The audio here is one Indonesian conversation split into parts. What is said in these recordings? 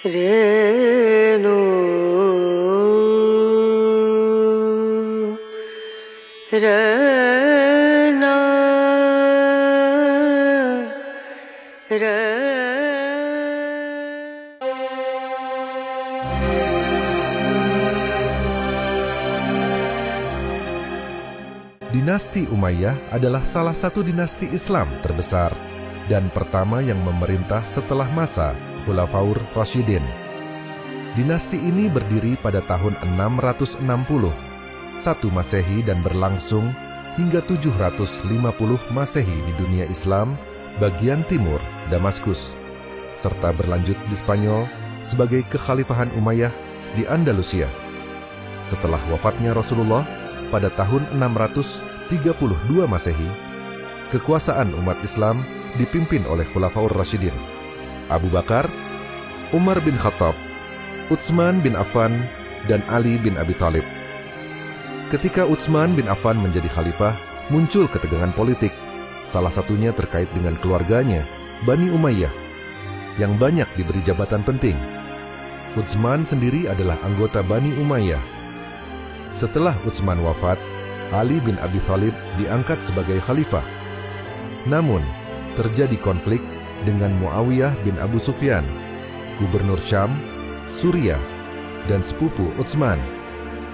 Renu Rana Rana. Dinasti Umayyah adalah salah satu dinasti Islam terbesar dan pertama yang memerintah setelah masa Khulafaur Rasyidin. Dinasti ini berdiri pada tahun 660, 1 Masehi dan berlangsung hingga 750 Masehi di dunia Islam bagian timur Damaskus, serta berlanjut di Spanyol sebagai Kekhalifahan Umayyah di Andalusia. Setelah wafatnya Rasulullah pada tahun 632 Masehi, kekuasaan umat Islam dipimpin oleh Khulafaur Rasyidin, Abu Bakar, Umar bin Khattab, Utsman bin Affan, dan Ali bin Abi Thalib. Ketika Utsman bin Affan menjadi khalifah, muncul ketegangan politik, salah satunya terkait dengan keluarganya, Bani Umayyah, yang banyak diberi jabatan penting. Utsman sendiri adalah anggota Bani Umayyah. Setelah Utsman wafat, Ali bin Abi Thalib diangkat sebagai khalifah. Namun, terjadi konflik dengan Muawiyah bin Abu Sufyan, gubernur Syam, Suriah, dan sepupu Utsman.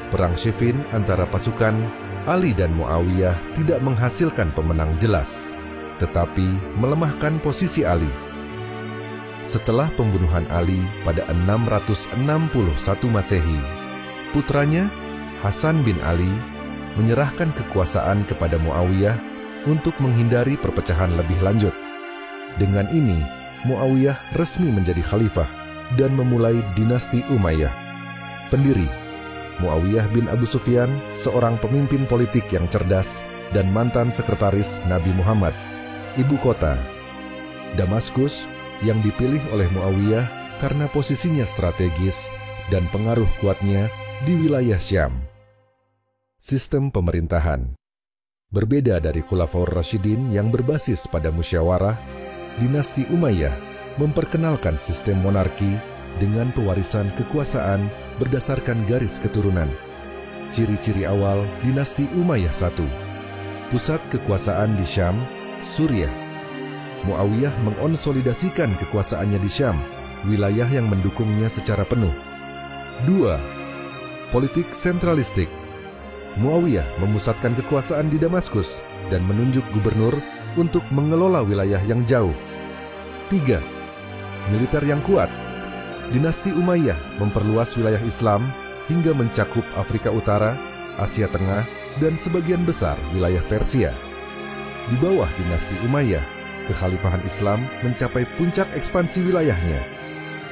Perang Siffin antara pasukan Ali dan Muawiyah tidak menghasilkan pemenang jelas, tetapi melemahkan posisi Ali. Setelah pembunuhan Ali pada 661 Masehi, putranya Hasan bin Ali menyerahkan kekuasaan kepada Muawiyah untuk menghindari perpecahan lebih lanjut. Dengan ini, Muawiyah resmi menjadi khalifah dan memulai dinasti Umayyah. Pendiri, Muawiyah bin Abu Sufyan, seorang pemimpin politik yang cerdas dan mantan sekretaris Nabi Muhammad. Ibu kota, Damaskus, yang dipilih oleh Muawiyah karena posisinya strategis dan pengaruh kuatnya di wilayah Syam. Sistem pemerintahan berbeda dari Khulafaur Rasyidin yang berbasis pada musyawarah. Dinasti Umayyah memperkenalkan sistem monarki dengan pewarisan kekuasaan berdasarkan garis keturunan. Ciri-ciri awal dinasti Umayyah 1. Pusat kekuasaan di Syam, Suriah. Muawiyah mengonsolidasikan kekuasaannya di Syam, wilayah yang mendukungnya secara penuh. 2. Politik sentralistik. Muawiyah memusatkan kekuasaan di Damaskus dan menunjuk gubernur untuk mengelola wilayah yang jauh. 3. Militer yang kuat. Dinasti Umayyah memperluas wilayah Islam hingga mencakup Afrika Utara, Asia Tengah, dan sebagian besar wilayah Persia. Di bawah dinasti Umayyah, kekhalifahan Islam mencapai puncak ekspansi wilayahnya.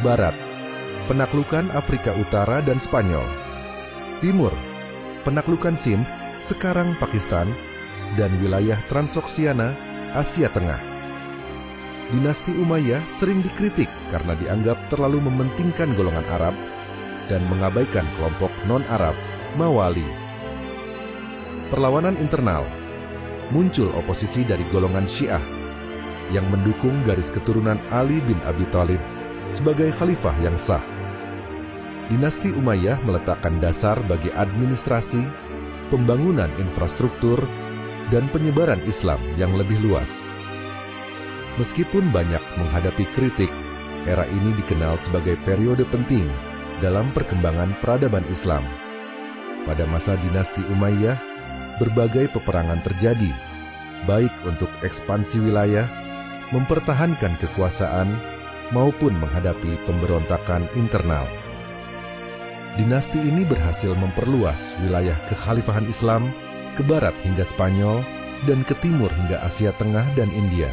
Barat, penaklukan Afrika Utara dan Spanyol. Timur, penaklukan Sind, sekarang Pakistan, dan wilayah Transoksiana, Asia Tengah. Dinasti Umayyah sering dikritik karena dianggap terlalu mementingkan golongan Arab dan mengabaikan kelompok non-Arab, Mawali. Perlawanan internal. Muncul oposisi dari golongan Syiah yang mendukung garis keturunan Ali bin Abi Thalib sebagai khalifah yang sah. Dinasti Umayyah meletakkan dasar bagi administrasi, pembangunan infrastruktur, dan penyebaran Islam yang lebih luas. Meskipun banyak menghadapi kritik, era ini dikenal sebagai periode penting dalam perkembangan peradaban Islam. Pada masa dinasti Umayyah, berbagai peperangan terjadi, baik untuk ekspansi wilayah, mempertahankan kekuasaan, maupun menghadapi pemberontakan internal. Dinasti ini berhasil memperluas wilayah kekhalifahan Islam ke barat hingga Spanyol dan ke timur hingga Asia Tengah dan India.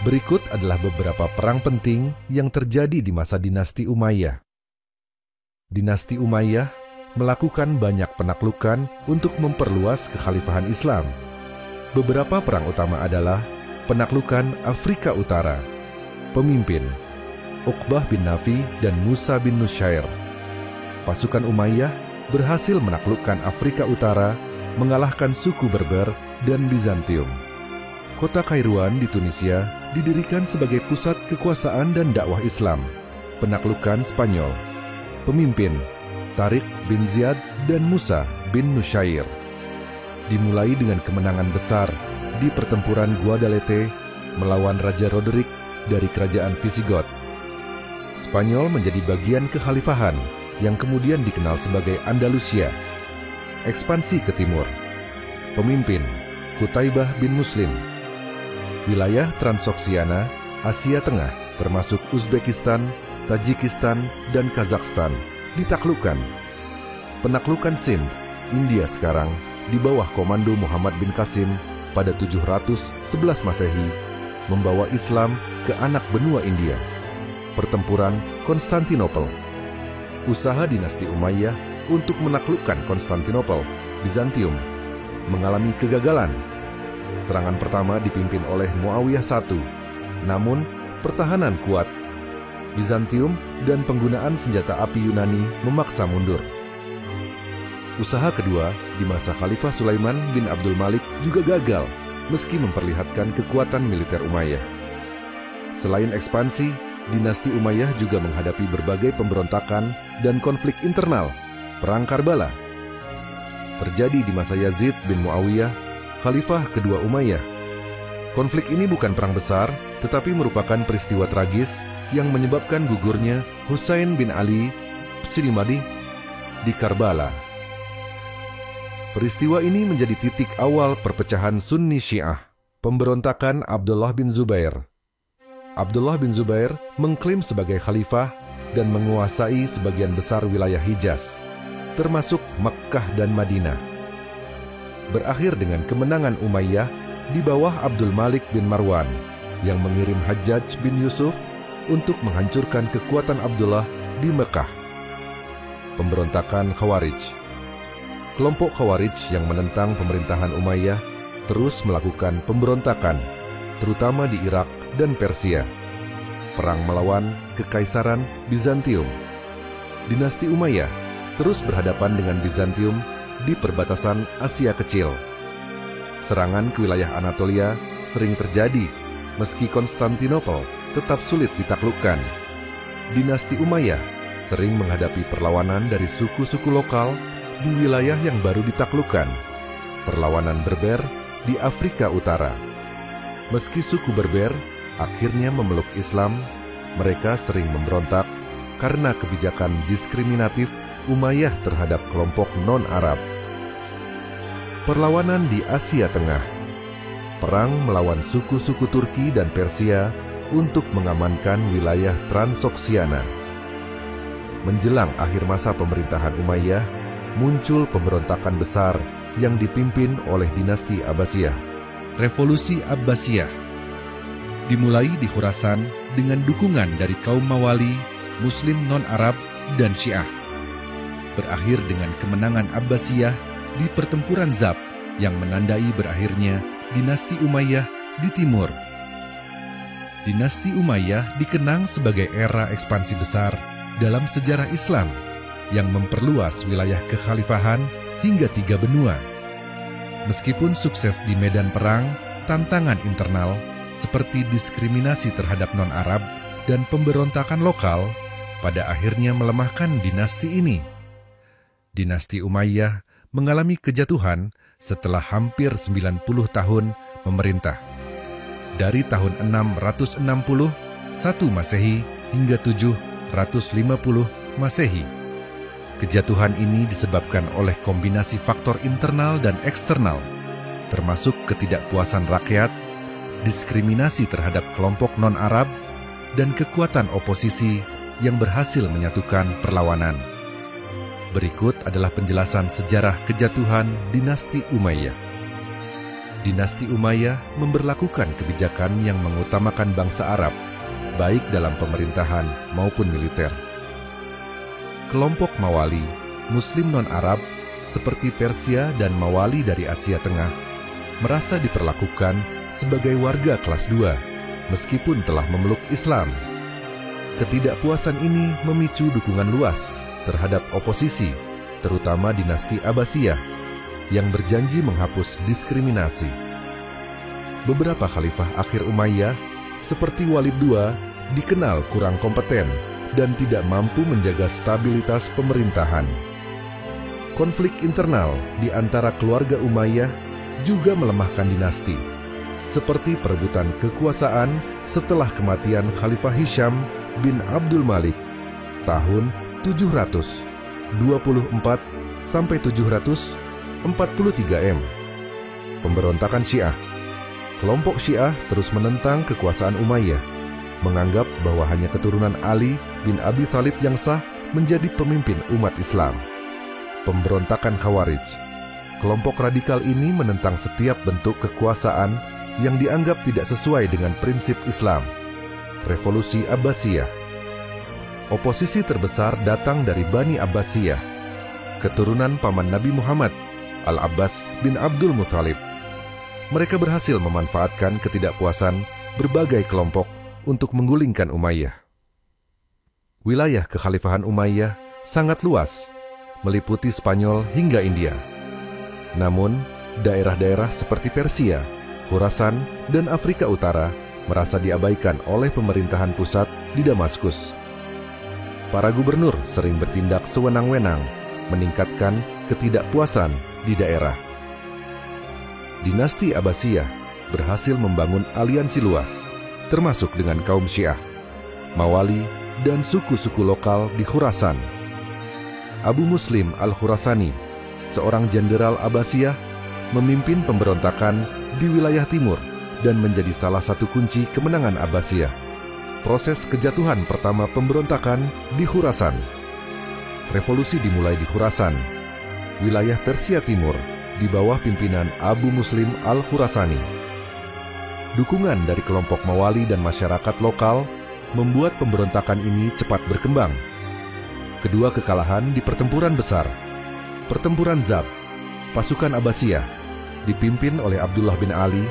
Berikut adalah beberapa perang penting yang terjadi di masa dinasti Umayyah. Dinasti Umayyah melakukan banyak penaklukan untuk memperluas kekhalifahan Islam. Beberapa perang utama adalah penaklukan Afrika Utara. Pemimpin Uqbah bin Nafi dan Musa bin Nusyair. Pasukan Umayyah berhasil menaklukkan Afrika Utara, mengalahkan suku Berber dan Bizantium. Kota Kairouan di Tunisia didirikan sebagai pusat kekuasaan dan dakwah Islam. penaklukan Spanyol. Pemimpin Tariq bin Ziyad dan Musa bin Nusyair. Dimulai dengan kemenangan besar di pertempuran Guadalete melawan Raja Roderick dari kerajaan Visigoth. Spanyol menjadi bagian kekhalifahan yang kemudian dikenal sebagai Andalusia. Ekspansi ke timur. Pemimpin Qutaibah bin Muslim. Wilayah Transoksiana, Asia Tengah, termasuk Uzbekistan, Tajikistan, dan Kazakhstan, ditaklukkan. Penaklukan Sindh, India sekarang, di bawah komando Muhammad bin Qasim pada 711 Masehi, membawa Islam ke anak benua India. Pertempuran Konstantinopel. Usaha dinasti Umayyah untuk menaklukkan Konstantinopel, Bizantium, mengalami kegagalan. Serangan pertama dipimpin oleh Muawiyah I, namun pertahanan kuat. Bizantium dan penggunaan senjata api Yunani memaksa mundur. Usaha kedua di masa Khalifah Sulaiman bin Abdul Malik juga gagal, meski memperlihatkan kekuatan militer Umayyah. Selain ekspansi, dinasti Umayyah juga menghadapi berbagai pemberontakan dan konflik internal. Perang Karbala terjadi di masa Yazid bin Muawiyah, Khalifah kedua Umayyah. Konflik ini bukan perang besar, tetapi merupakan peristiwa tragis yang menyebabkan gugurnya Husain bin Ali Sidimadi di Karbala. Peristiwa ini menjadi titik awal perpecahan Sunni Syiah, pemberontakan Abdullah bin Zubair. Abdullah bin Zubair mengklaim sebagai khalifah dan menguasai sebagian besar wilayah Hijaz, termasuk Mekkah dan Madinah. Berakhir dengan kemenangan Umayyah di bawah Abdul Malik bin Marwan yang mengirim Hajjaj bin Yusuf untuk menghancurkan kekuatan Abdullah di Mekkah. Pemberontakan Khawarij. Kelompok Khawarij yang menentang pemerintahan Umayyah terus melakukan pemberontakan, terutama di Irak dan Persia. Perang melawan Kekaisaran Bizantium. Dinasti Umayyah terus berhadapan dengan Bizantium di perbatasan Asia Kecil. Serangan ke wilayah Anatolia sering terjadi, meski Konstantinopel tetap sulit ditaklukkan. Dinasti Umayyah sering menghadapi perlawanan dari suku-suku lokal di wilayah yang baru ditaklukkan. Perlawanan Berber di Afrika Utara. Meski suku Berber akhirnya memeluk Islam, mereka sering memberontak karena kebijakan diskriminatif Umayyah terhadap kelompok non-Arab. Perlawanan di Asia Tengah. Perang melawan suku-suku Turki dan Persia untuk mengamankan wilayah Transoksiana. Menjelang akhir masa pemerintahan Umayyah, muncul pemberontakan besar yang dipimpin oleh dinasti Abbasiyah. Revolusi Abbasiyah dimulai di Khurasan dengan dukungan dari kaum Mawali, Muslim non-Arab, dan Syiah. Berakhir dengan kemenangan Abbasiyah di pertempuran Zab yang menandai berakhirnya dinasti Umayyah di timur. Dinasti Umayyah dikenang sebagai era ekspansi besar dalam sejarah Islam yang memperluas wilayah kekhalifahan hingga 3 benua. Meskipun sukses di medan perang, tantangan internal seperti diskriminasi terhadap non-Arab dan pemberontakan lokal pada akhirnya melemahkan dinasti ini. Dinasti Umayyah mengalami kejatuhan setelah hampir 90 tahun memerintah. Dari tahun 660 1 Masehi hingga 750 Masehi. Kejatuhan ini disebabkan oleh kombinasi faktor internal dan eksternal, termasuk ketidakpuasan rakyat, diskriminasi terhadap kelompok non-Arab, dan kekuatan oposisi yang berhasil menyatukan perlawanan. Berikut adalah penjelasan sejarah kejatuhan dinasti Umayyah. Dinasti Umayyah memberlakukan kebijakan yang mengutamakan bangsa Arab, baik dalam pemerintahan maupun militer. Kelompok Mawali, Muslim non-Arab, seperti Persia dan Mawali dari Asia Tengah, merasa diperlakukan sebagai warga kelas 2, meskipun telah memeluk Islam. Ketidakpuasan ini memicu dukungan luas terhadap oposisi, terutama dinasti Abbasiyah, yang berjanji menghapus diskriminasi. Beberapa khalifah akhir Umayyah, seperti Walid II, dikenal kurang kompeten dan tidak mampu menjaga stabilitas pemerintahan. Konflik internal di antara keluarga Umayyah juga melemahkan dinasti, seperti perebutan kekuasaan setelah kematian Khalifah Hisham bin Abdul Malik tahun 724 sampai 743 M. Pemberontakan Syiah. Kelompok Syiah terus menentang kekuasaan Umayyah, menganggap bahwa hanya keturunan Ali bin Abi Thalib yang sah menjadi pemimpin umat Islam. Pemberontakan Khawarij. Kelompok radikal ini menentang setiap bentuk kekuasaan yang dianggap tidak sesuai dengan prinsip Islam. Revolusi Abbasiyah. Oposisi terbesar datang dari Bani Abbasiyah, keturunan paman Nabi Muhammad, Al-Abbas bin Abdul Muthalib. Mereka berhasil memanfaatkan ketidakpuasan berbagai kelompok untuk menggulingkan Umayyah. Wilayah kekhalifahan Umayyah sangat luas, meliputi Spanyol hingga India. Namun, daerah-daerah seperti Persia, Khurasan, dan Afrika Utara merasa diabaikan oleh pemerintahan pusat di Damaskus. Para gubernur sering bertindak sewenang-wenang, meningkatkan ketidakpuasan di daerah. Dinasti Abbasiyah berhasil membangun aliansi luas, termasuk dengan kaum Syiah, Mawali, dan suku-suku lokal di Khurasan. Abu Muslim Al-Khurasani, seorang jenderal Abbasiyah, memimpin pemberontakan di wilayah timur dan menjadi salah satu kunci kemenangan Abbasiyah. Proses kejatuhan pertama pemberontakan di Khurasan. Revolusi dimulai di Khurasan, wilayah Persia Timur, di bawah pimpinan Abu Muslim Al-Khurasani. Dukungan dari kelompok Mawali dan masyarakat lokal membuat pemberontakan ini cepat berkembang. Kedua kekalahan di pertempuran besar. Pertempuran Zab, pasukan Abbasiyah, dipimpin oleh Abdullah bin Ali,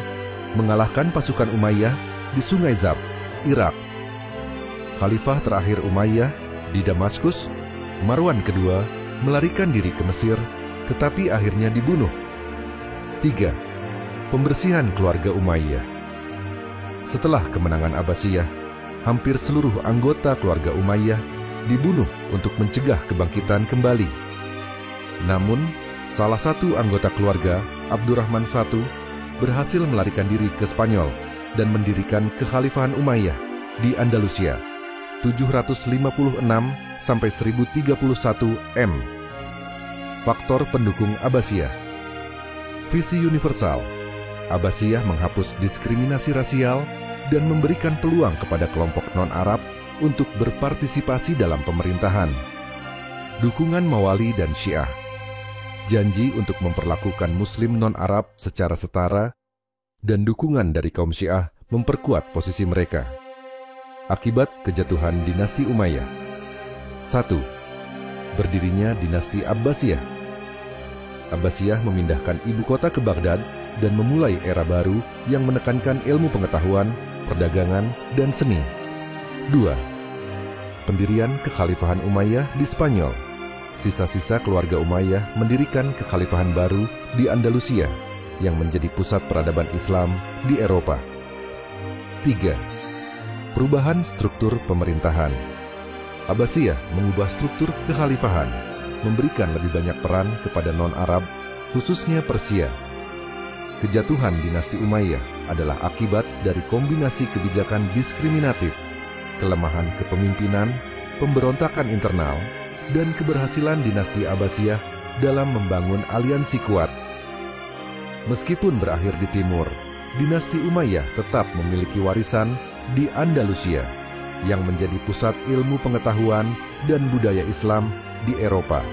mengalahkan pasukan Umayyah di Sungai Zab, Irak. Khalifah terakhir Umayyah di Damaskus, Marwan II, melarikan diri ke Mesir, tetapi akhirnya dibunuh. 3. Pembersihan keluarga Umayyah. Setelah kemenangan Abbasiyah, hampir seluruh anggota keluarga Umayyah dibunuh untuk mencegah kebangkitan kembali. Namun, salah satu anggota keluarga, Abdurrahman I, berhasil melarikan diri ke Spanyol dan mendirikan kekhalifahan Umayyah di Andalusia 756 sampai 1031 M. Faktor pendukung Abbasiyah. Visi universal. Abbasiyah menghapus diskriminasi rasial dan memberikan peluang kepada kelompok non-Arab untuk berpartisipasi dalam pemerintahan. Dukungan Mawali dan Syiah. Janji untuk memperlakukan Muslim non-Arab secara setara, dan dukungan dari kaum Syiah memperkuat posisi mereka. Akibat kejatuhan dinasti Umayyah. 1. Berdirinya dinasti Abbasiyah. Abbasiyah memindahkan ibu kota ke Baghdad dan memulai era baru yang menekankan ilmu pengetahuan, perdagangan, dan seni. 2. Pendirian kekhalifahan Umayyah di Spanyol. Sisa-sisa keluarga Umayyah mendirikan kekhalifahan baru di Andalusia yang menjadi pusat peradaban Islam di Eropa. 3. Perubahan struktur pemerintahan. Abbasiyah mengubah struktur kekhalifahan, memberikan lebih banyak peran kepada non-Arab, khususnya Persia. Kejatuhan dinasti Umayyah adalah akibat dari kombinasi kebijakan diskriminatif, kelemahan kepemimpinan, pemberontakan internal, dan keberhasilan dinasti Abbasiyah dalam membangun aliansi kuat. Meskipun berakhir di timur, dinasti Umayyah tetap memiliki warisan di Andalusia, yang menjadi pusat ilmu pengetahuan dan budaya Islam di Eropa.